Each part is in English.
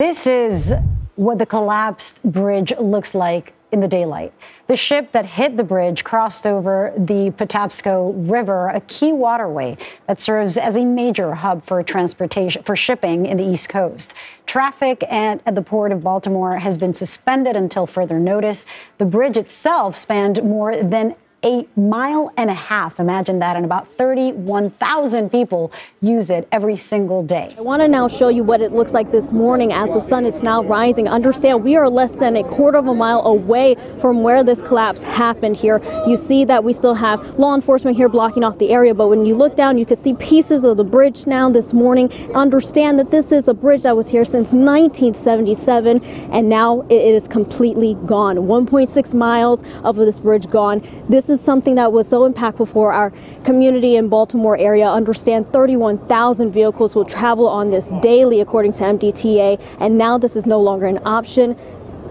This is what the collapsed bridge looks like in the daylight. The ship that hit the bridge crossed over the Patapsco River, a key waterway that serves as a major hub for transportation, for shipping in the East Coast. Traffic at the port of Baltimore has been suspended until further notice. The bridge itself spanned more than a mile and a half. Imagine that, and about 31,000 people use it every single day. I want to now show you what it looks like this morning as the sun is now rising. Understand we are less than a quarter of a mile away from where this collapse happened here. You see that we still have law enforcement here blocking off the area, but when you look down, you can see pieces of the bridge now this morning. Understand that this is a bridge that was here since 1977, and now it is completely gone. 1.6 miles of this bridge gone. This is something that was so impactful for our community in Baltimore area. Understand 31,000 vehicles will travel on this daily according to MDTA, and now this is no longer an option.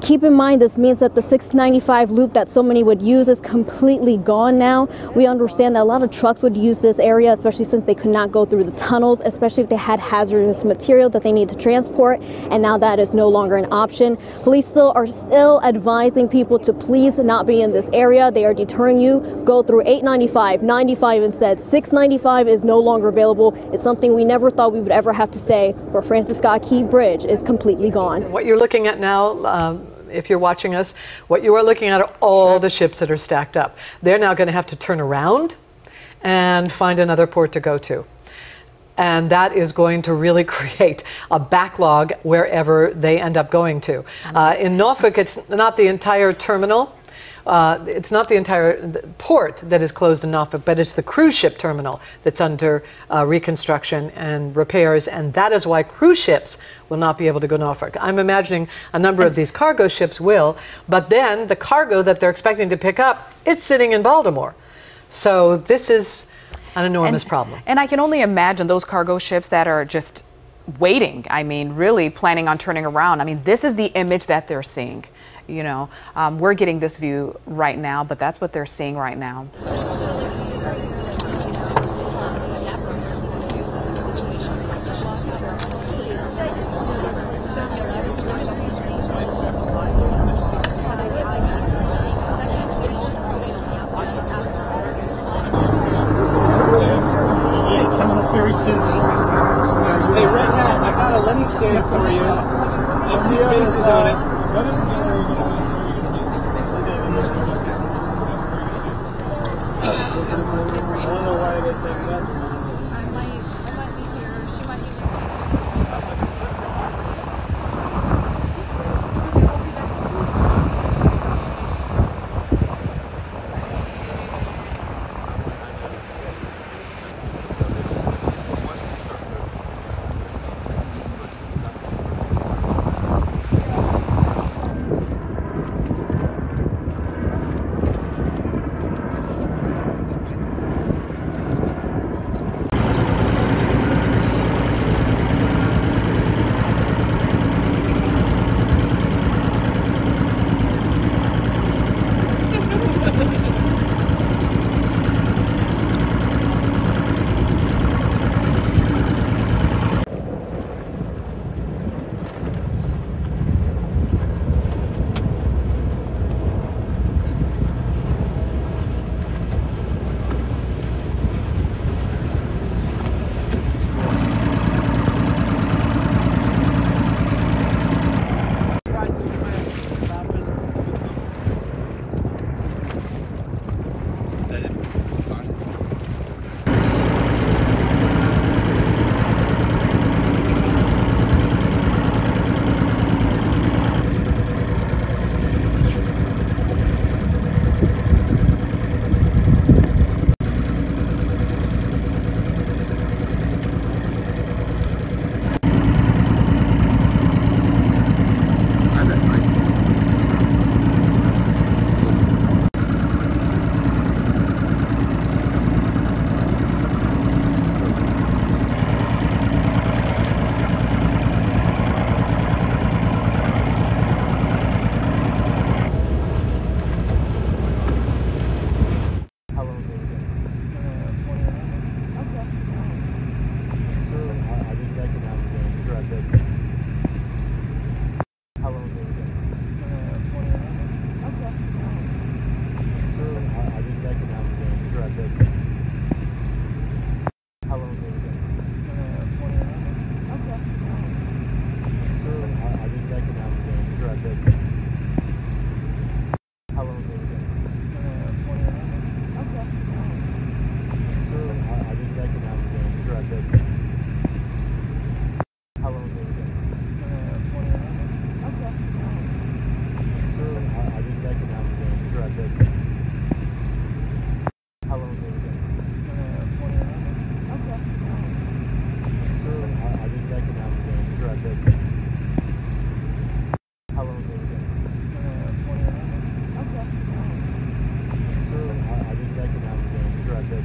Keep in mind, this means that the 695 loop that so many would use is completely gone now. We understand that a lot of trucks would use this area, especially since they could not go through the tunnels, especially if they had hazardous material that they need to transport, and now that is no longer an option. Police are still advising people to please not be in this area. They are deterring you. Go through 895, 95 instead. 695 is no longer available. It's something we never thought we would ever have to say, where Francis Scott Key Bridge is completely gone. What you're looking at now, if you're watching us, what you are looking at are all the ships that are stacked up. They're now going to have to turn around and find another port to go to. And that is going to really create a backlog wherever they end up going to. In Norfolk, it's not the entire terminal. It's not the entire port that is closed in Norfolk, but it's the cruise ship terminal that's under reconstruction and repairs, and that is why cruise ships will not be able to go to Norfolk. I'm imagining a number of these cargo ships will, but then the cargo that they're expecting to pick up, it's sitting in Baltimore. So this is an enormous problem. And I can only imagine those cargo ships that are just waiting, I mean, really planning on turning around. I mean, this is the image that they're seeing. You know, we're getting this view right now, but that's what they're seeing right now. Coming up very soon. Hey, Red Hat, I got a lemon stand for you. Empty spaces on it. I don't know why they think that. I might be here. She might be here. How long did it go? 20 minutes. Okay. I didn't recognize it. Sure I did. How long did it go? 20 minutes. Okay. I didn't recognize it. Sure I did. How long did it go? 20 minutes. Okay. I didn't recognize it. Sure I did. How long did it go? 20 minutes. Okay. I didn't recognize it. Sure I did.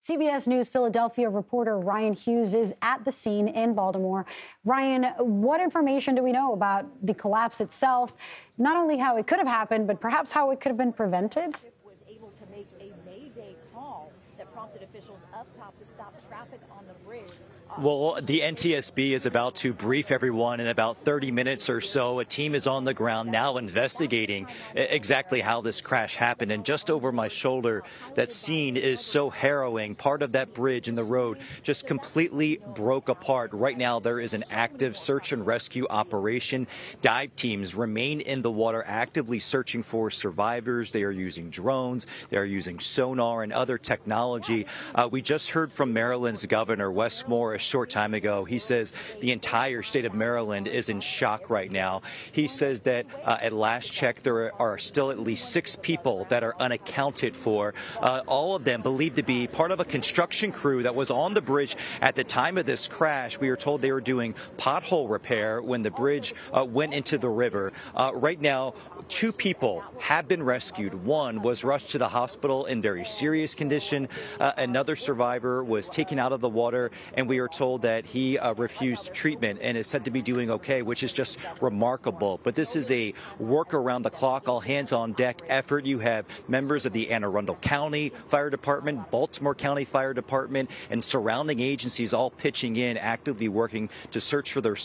CBS News Philadelphia reporter Ryan Hughes is at the scene in Baltimore. Ryan, what information do we know about the collapse itself? Not only how it could have happened, but perhaps how it could have been prevented? Was able to make a Mayday call that prompted officials up top to stop traffic on the bridge. Well, the NTSB is about to brief everyone in about 30 minutes or so. A team is on the ground now investigating exactly how this crash happened. And just over my shoulder, that scene is so harrowing. Part of that bridge and the road just completely broke apart. Right now, there is an active search and rescue operation. Dive teams remain in the water, actively searching for survivors. They are using drones. They are using sonar and other technology. We just heard from Maryland's Governor Wes Moore a short time ago. He says the entire state of Maryland is in shock right now. He says that at last check, there are still at least 6 people that are unaccounted for. All of them believed to be part of a construction crew that was on the bridge at the time of this crash. We were told they were doing pothole repair when the bridge went into the river. Right now, 2 people have been rescued. One was rushed to the hospital in very serious condition. Another survivor was taken out of the water, and we are told that he refused treatment and is said to be doing okay, which is just remarkable. But this is a work around the clock, all hands on deck effort. You have members of the Anne Arundel County Fire Department, Baltimore County Fire Department, and surrounding agencies all pitching in, actively working to search for those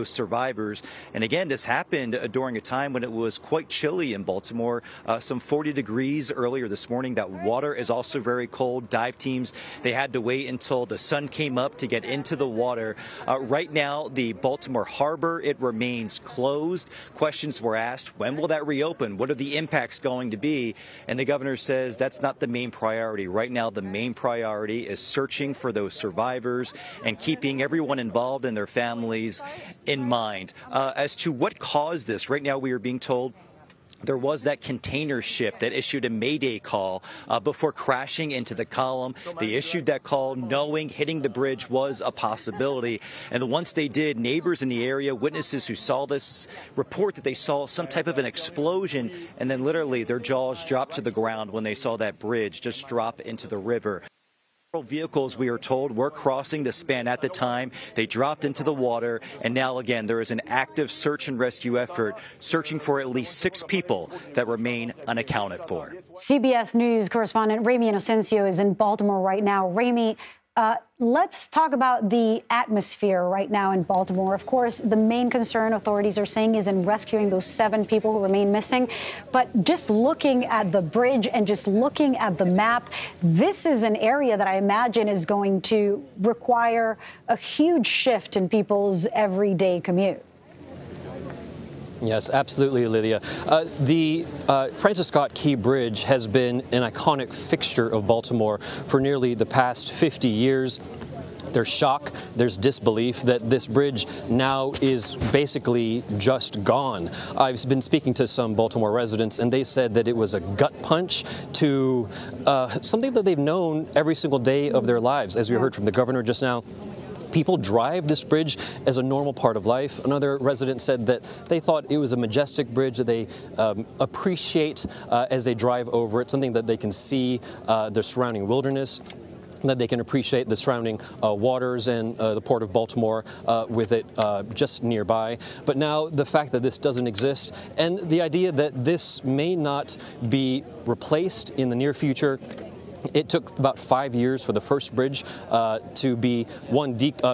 survivors. And again, this happened during a time when it was quite chilly in Baltimore, some 40 degrees earlier this morning. That water is also very cold. Dive teams, they had to wait until the sun came up to get into the water. Right now, the Baltimore Harbor, it remains closed. Questions were asked, when will that reopen? What are the impacts going to be? And the governor says that's not the main priority. Right now, the main priority is searching for those survivors and keeping everyone involved and their families in mind. As to what caused this, right now we are being told there was that container ship that issued a Mayday call before crashing into the column. They issued that call knowing hitting the bridge was a possibility. And once they did, neighbors in the area, witnesses who saw this, report that they saw some type of an explosion, and then literally their jaws dropped to the ground when they saw that bridge just drop into the river. Vehicles, we are told, were crossing the span at the time. They dropped into the water, and now again there is an active search and rescue effort searching for at least 6 people that remain unaccounted for. CBS News correspondent Ramy Inocencio is in Baltimore right now. Ramy, let's talk about the atmosphere right now in Baltimore. Of course, the main concern authorities are saying is in rescuing those 7 people who remain missing. But just looking at the bridge and just looking at the map, this is an area that I imagine is going to require a huge shift in people's everyday commute. Yes, absolutely, Lydia. The Francis Scott Key Bridge has been an iconic fixture of Baltimore for nearly the past 50 years. There's shock, there's disbelief that this bridge now is basically just gone. I've been speaking to some Baltimore residents, and they said that it was a gut punch to something that they've known every single day of their lives. As we heard from the governor just now, people drive this bridge as a normal part of life. Another resident said that they thought it was a majestic bridge that they appreciate as they drive over it, something that they can see the surrounding wilderness, that they can appreciate the surrounding waters and the port of Baltimore with it just nearby. But now the fact that this doesn't exist, and the idea that this may not be replaced in the near future, It took about 5 years for the first bridge to be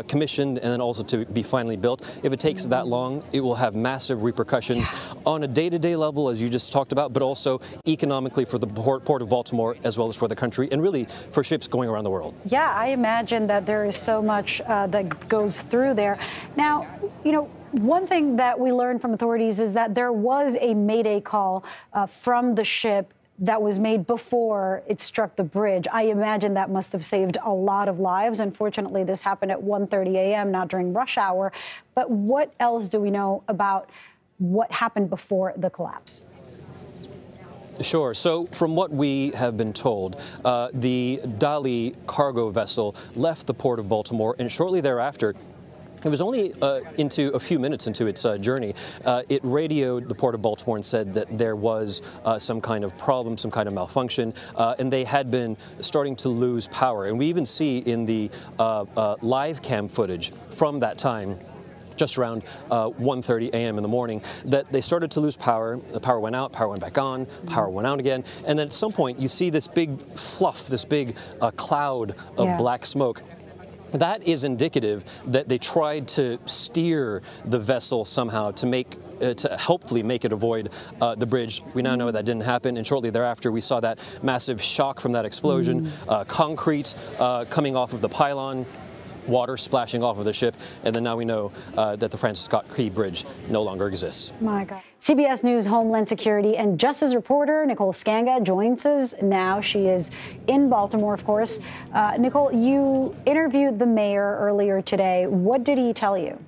commissioned and then also to be finally built. If it takes that long, it will have massive repercussions on a day-to-day level, as you just talked about, but also economically for the Port of Baltimore as well as for the country and really for ships going around the world. Yeah, I imagine that there is so much that goes through there. Now, you know, one thing that we learned from authorities is that there was a mayday call from the ship that was made before it struck the bridge. I imagine that must have saved a lot of lives. Unfortunately, this happened at 1:30 a.m., not during rush hour. But what else do we know about what happened before the collapse? Sure. So from what we have been told, the Dali cargo vessel left the Port of Baltimore, and shortly thereafter, it was only into a few minutes into its journey, it radioed the Port of Baltimore and said that there was some kind of problem, some kind of malfunction, and they had been starting to lose power. And we even see in the live cam footage from that time, just around 1:30 a.m. in the morning, that they started to lose power. The power went out, power went back on, power went out again. And then at some point, you see this big fluff, this big cloud of black smoke. That is indicative that they tried to steer the vessel somehow to hopefully make it avoid the bridge. We now know that didn't happen, and shortly thereafter we saw that massive shock from that explosion, concrete coming off of the pylon, water splashing off of the ship, and then now we know that the Francis Scott Key Bridge no longer exists. My God. CBS News Homeland Security and Justice reporter Nicole Skanga joins us now. She is in Baltimore, of course. Nicole, you interviewed the mayor earlier today. What did he tell you?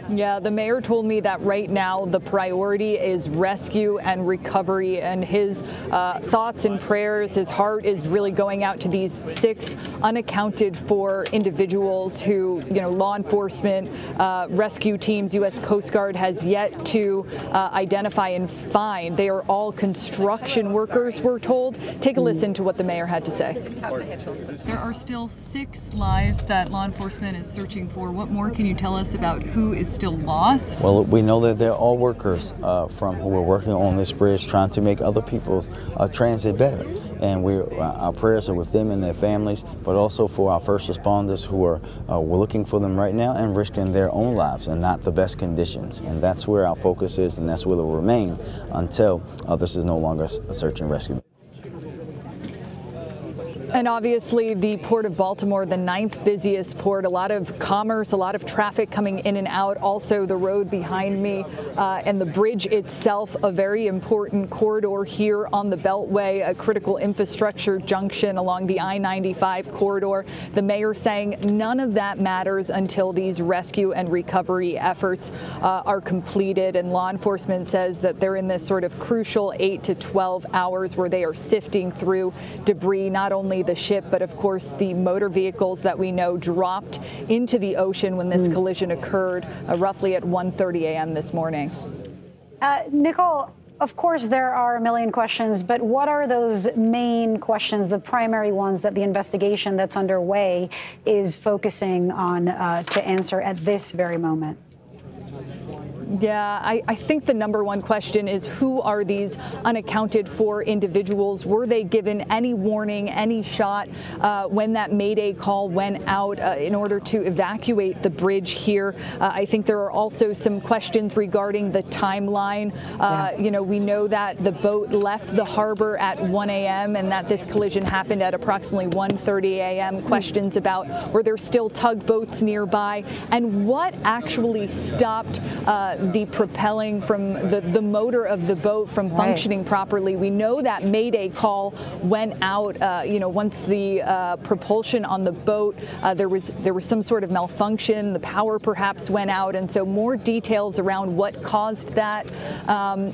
Yeah, the mayor told me that right now the priority is rescue and recovery, and his thoughts and prayers, his heart is really going out to these 6 unaccounted for individuals who, you know, law enforcement, rescue teams, U.S. Coast Guard has yet to identify and find. They are all construction workers, we're told. Take a listen to what the mayor had to say. There are still 6 lives that law enforcement is searching for. What more can you tell us about who is still lost? Well, we know that they're all workers from who are working on this bridge, trying to make other people's transit better. And our prayers are with them and their families, but also for our first responders who are we're looking for them right now and risking their own lives and not the best conditions. And that's where our focus is, and that's where it will remain until this is no longer a search and rescue. And obviously the Port of Baltimore, the 9th busiest port, a lot of commerce, a lot of traffic coming in and out. Also the road behind me and the bridge itself, a very important corridor here on the Beltway, a critical infrastructure junction along the I-95 corridor. The mayor saying none of that matters until these rescue and recovery efforts are completed. And law enforcement says that they're in this sort of crucial 8 to 12 hours where they are sifting through debris, not only the ship, but of course the motor vehicles that we know dropped into the ocean when this collision occurred roughly at 1:30 a.m. this morning. Nicole, of course there are a million questions, but what are those main questions, the primary ones that the investigation that's underway is focusing on to answer at this very moment? Yeah, I think the number one question is, who are these unaccounted for individuals? Were they given any warning, any shot when that Mayday call went out in order to evacuate the bridge here? I think there are also some questions regarding the timeline. You know, we know that the boat left the harbor at 1 a.m. and that this collision happened at approximately 1:30 a.m. Questions about were there still tugboats nearby, and what actually stopped the propelling from the motor of the boat from functioning properly. We know that Mayday call went out, you know, once the propulsion on the boat, there was some sort of malfunction, the power perhaps went out, and so more details around what caused that,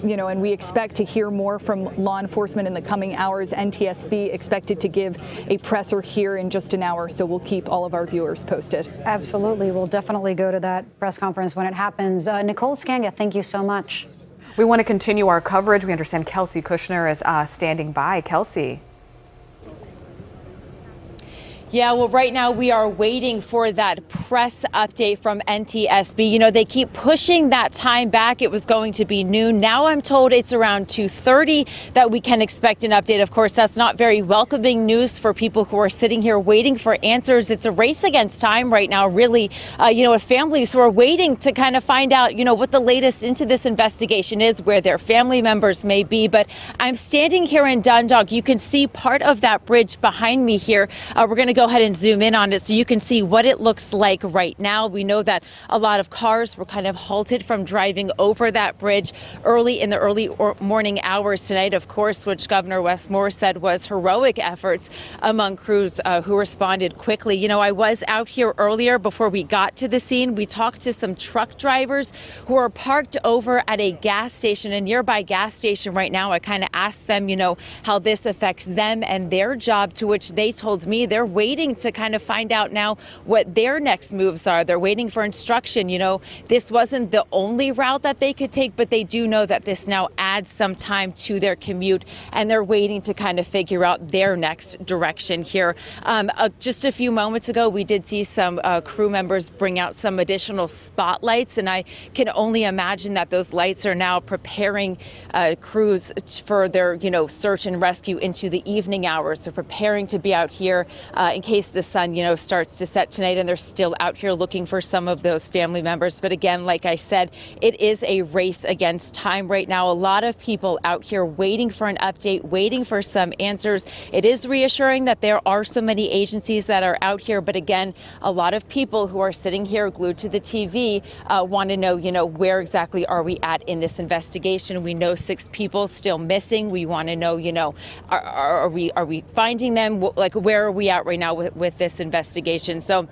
you know, and we expect to hear more from law enforcement in the coming hours. NTSB expected to give a presser here in just an hour, so we'll keep all of our viewers posted. Absolutely. We'll definitely go to that press conference when it happens. Nicole Skanga, thank you so much. We want to continue our coverage. We understand Kelsey Kushner is standing by. Kelsey. Yeah, well, right now we are waiting for that press update from NTSB. You know, they keep pushing that time back. It was going to be noon. Now I'm told it's around 2:30 that we can expect an update. Of course, that's not very welcoming news for people who are sitting here waiting for answers. It's a race against time right now, really, you know, with families who are waiting to kind of find out, you know, what the latest into this investigation is, where their family members may be. But I'm standing here in Dundalk. You can see part of that bridge behind me here. We're going to go ahead and zoom in on it so you can see what it looks like right now. We know that a lot of cars were kind of halted from driving over that bridge early in the morning hours tonight, of course, which Governor Wes Moore said was heroic efforts among crews who responded quickly. You know, I was out here earlier before we got to the scene. We talked to some truck drivers who are parked over at a gas station, a nearby gas station right now. I kind of asked them, you know, how this affects them and their job, to which they told me they're waiting to kind of find out now what their next moves are. They're waiting for instruction. You know, this wasn't the only route that they could take, but they do know that this now adds some time to their commute, and they're waiting to kind of figure out their next direction here. Just a few moments ago, we did see some crew members bring out some additional spotlights, and I can only imagine that those lights are now preparing crews for their, you know, search and rescue into the evening hours. They're preparing to be out here in case the sun, you know, starts to set tonight, and they're still out here looking for some of those family members. But again, like I said, it is a race against time right now. A lot of people out here waiting for an update, waiting for some answers. It is reassuring that there are so many agencies that are out here, but again, a lot of people who are sitting here glued to the TV want to know, you know, where exactly are we at in this investigation? We know 6 people still missing. We want to know, you know, are we finding them? Like, where are we at right now with this investigation? So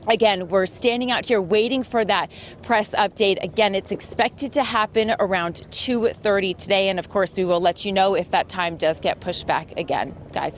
again, we're standing out here waiting for that press update. Again, it's expected to happen around 2:30 today. And of course, we will let you know if that time does get pushed back again, guys.